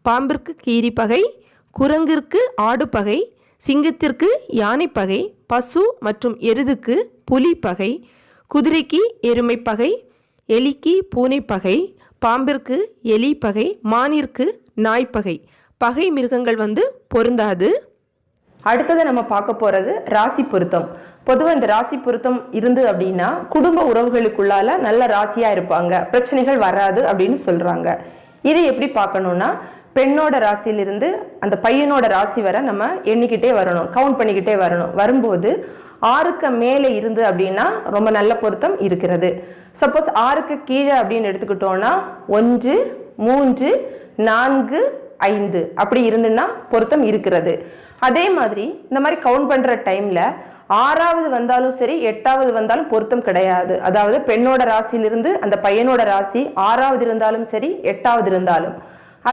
பாம்பிற்கு கீரி பகை, குரங்கிற்கு ஆடு பகை, சிங்கத்திற்கு யானை பகை, பசு மற்றும் எருதுக்கு புலி பகை, குதிரைக்கு எருமை பகை, எலிக்கு பூனை பகை, பாம்பிற்கு எலி பகை, மானிற்கு நாய் பகை. பகை மிருகங்கள் பொருந்தாது. அடுத்தது நம்ம பார்க்க போகிறது ராசி பொருத்தம். பொதுவாக இந்த ராசி பொருத்தம் இருந்து அப்படின்னா குடும்ப உறவுகளுக்குள்ளால நல்ல ராசியாக இருப்பாங்க, பிரச்சனைகள் வராது அப்படின்னு சொல்கிறாங்க. இது எப்படி பார்க்கணுன்னா, பெண்ணோட ராசியிலிருந்து அந்த பையனோட ராசி வர நம்ம எண்ணிக்கிட்டே வரணும், கவுண்ட் பண்ணிக்கிட்டே வரணும். வரும்போது 6க்கு மேலே இருந்து அப்படின்னா ரொம்ப நல்ல பொருத்தம் இருக்கிறது. சப்போஸ் 6க்கு கீழே அப்படின்னு எடுத்துக்கிட்டோன்னா 1, 3, 4, 5 அப்படி இருந்துன்னா பொருத்தம் இருக்கிறது. அதே மாதிரி இந்த மாதிரி கவுண்ட் பண்ணுற டைமில் 6வது வந்தாலும் சரி 8வது வந்தாலும் பொருத்தம் கிடையாது. அதாவது பெண்ணோட ராசியிலிருந்து அந்த பையனோட ராசி 6வது இருந்தாலும் சரி 8வது இருந்தாலும்